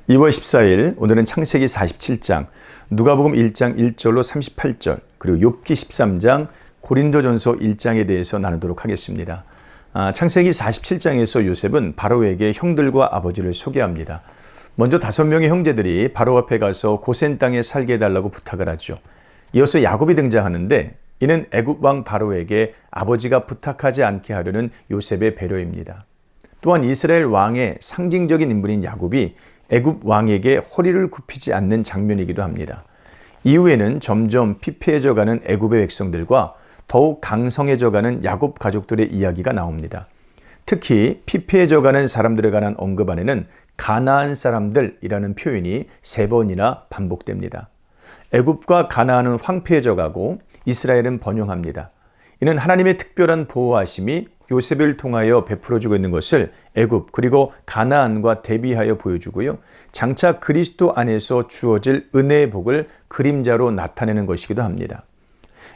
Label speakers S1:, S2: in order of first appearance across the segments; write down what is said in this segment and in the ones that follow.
S1: 2월 14일 오늘은 창세기 47장, 누가복음 1장 1절로 38절, 그리고 욥기 13장, 고린도전서 1장에 대해서 나누도록 하겠습니다. 창세기 47장에서 요셉은 바로에게 형들과 아버지를 소개합니다. 먼저 5명의 형제들이 바로 앞에 가서 고센 땅에 살게 해달라고 부탁을 하죠. 이어서 야곱이 등장하는데 이는 애굽 왕 바로에게 아버지가 부탁하지 않게 하려는 요셉의 배려입니다. 또한 이스라엘 왕의 상징적인 인물인 야곱이 애굽 왕에게 허리를 굽히지 않는 장면이기도 합니다. 이후에는 점점 피폐해져가는 애굽의 백성들과 더욱 강성해져가는 야곱 가족들의 이야기가 나옵니다. 특히 피폐해져가는 사람들에 관한 언급 안에는 가나안 사람들이라는 표현이 3번이나 반복됩니다. 애굽과 가나안은 황폐해져가고 이스라엘은 번영합니다. 이는 하나님의 특별한 보호하심이 요셉을 통하여 베풀어주고 있는 것을 애굽 그리고 가나안과 대비하여 보여주고요. 장차 그리스도 안에서 주어질 은혜의 복을 그림자로 나타내는 것이기도 합니다.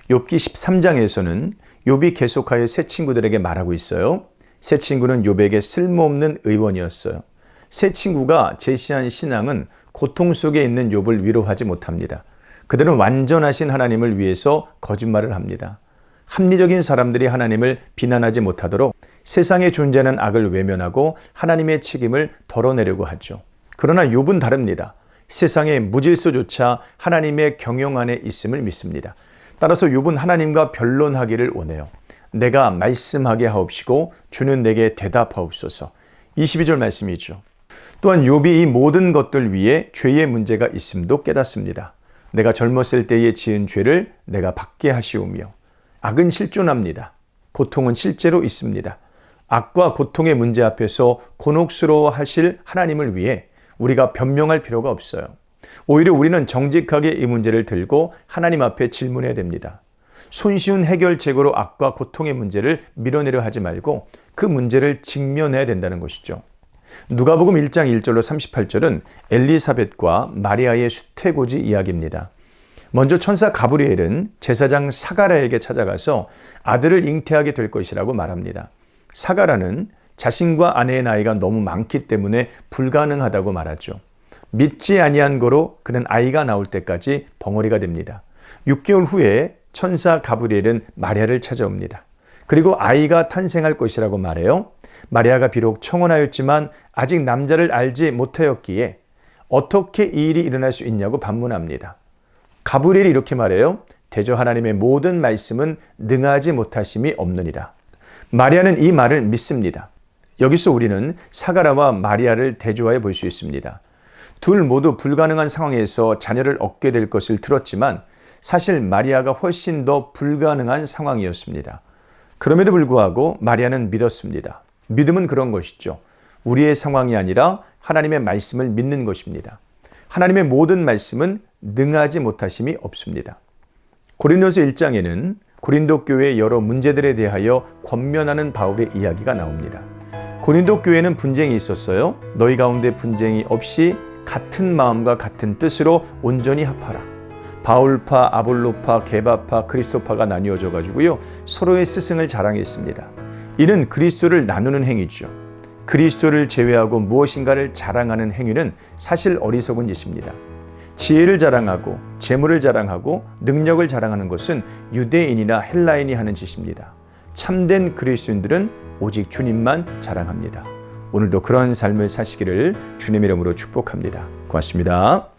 S1: 욥기 13장에서는 욥이 계속하여 세 친구들에게 말하고 있어요. 세 친구는 욥에게 쓸모없는 의원이었어요. 세 친구가 제시한 신앙은 고통 속에 있는 욥을 위로하지 못합니다. 그들은 완전하신 하나님을 위해서 거짓말을 합니다. 합리적인 사람들이 하나님을 비난하지 못하도록 세상에 존재하는 악을 외면하고 하나님의 책임을 덜어내려고 하죠. 그러나 욥은 다릅니다. 세상의 무질서조차 하나님의 경영 안에 있음을 믿습니다. 따라서 욥은 하나님과 변론하기를 원해요. 내가 말씀하게 하옵시고 주는 내게 대답하옵소서. 22절 말씀이죠. 또한 욥이 이 모든 것들 위에 죄의 문제가 있음도 깨닫습니다. 내가 젊었을 때에 지은 죄를 내가 받게 하시오며 악은 실존합니다. 고통은 실제로 있습니다. 악과 고통의 문제 앞에서 곤혹스러워 하실 하나님을 위해 우리가 변명할 필요가 없어요. 오히려 우리는 정직하게 이 문제를 들고 하나님 앞에 질문해야 됩니다. 손쉬운 해결책으로 악과 고통의 문제를 밀어내려 하지 말고 그 문제를 직면해야 된다는 것이죠. 누가복음 1장 1절로 38절은 엘리사벳과 마리아의 수태고지 이야기입니다. 먼저 천사 가브리엘은 제사장 사가랴에게 찾아가서 아들을 잉태하게 될 것이라고 말합니다. 사가랴는 자신과 아내의 나이가 너무 많기 때문에 불가능하다고 말하죠. 믿지 아니한 거로 그는 아이가 나올 때까지 벙어리가 됩니다. 6개월 후에 천사 가브리엘은 마리아를 찾아옵니다. 그리고 아이가 탄생할 것이라고 말해요. 마리아가 비록 청혼하였지만 아직 남자를 알지 못하였기에 어떻게 이 일이 일어날 수 있냐고 반문합니다. 가브리엘이 이렇게 말해요. 대저 하나님의 모든 말씀은 능하지 못하심이 없느니라. 마리아는 이 말을 믿습니다. 여기서 우리는 사가랴와 마리아를 대조하여 볼 수 있습니다. 둘 모두 불가능한 상황에서 자녀를 얻게 될 것을 들었지만 사실 마리아가 훨씬 더 불가능한 상황이었습니다. 그럼에도 불구하고 마리아는 믿었습니다. 믿음은 그런 것이죠. 우리의 상황이 아니라 하나님의 말씀을 믿는 것입니다. 하나님의 모든 말씀은 능하지 못하심이 없습니다. 고린도서 1장에는 고린도 교회의 여러 문제들에 대하여 권면하는 바울의 이야기가 나옵니다. 고린도 교회에는 분쟁이 있었어요. 너희 가운데 분쟁이 없이 같은 마음과 같은 뜻으로 온전히 합하라. 바울파, 아볼로파, 게바파, 그리스도파가 나뉘어져 가지고요. 서로의 스승을 자랑했습니다. 이는 그리스도를 나누는 행위죠. 그리스도를 제외하고 무엇인가를 자랑하는 행위는 사실 어리석은 짓입니다. 지혜를 자랑하고 재물을 자랑하고 능력을 자랑하는 것은 유대인이나 헬라인이 하는 짓입니다. 참된 그리스도인들은 오직 주님만 자랑합니다. 오늘도 그런 삶을 사시기를 주님의 이름으로 축복합니다. 고맙습니다.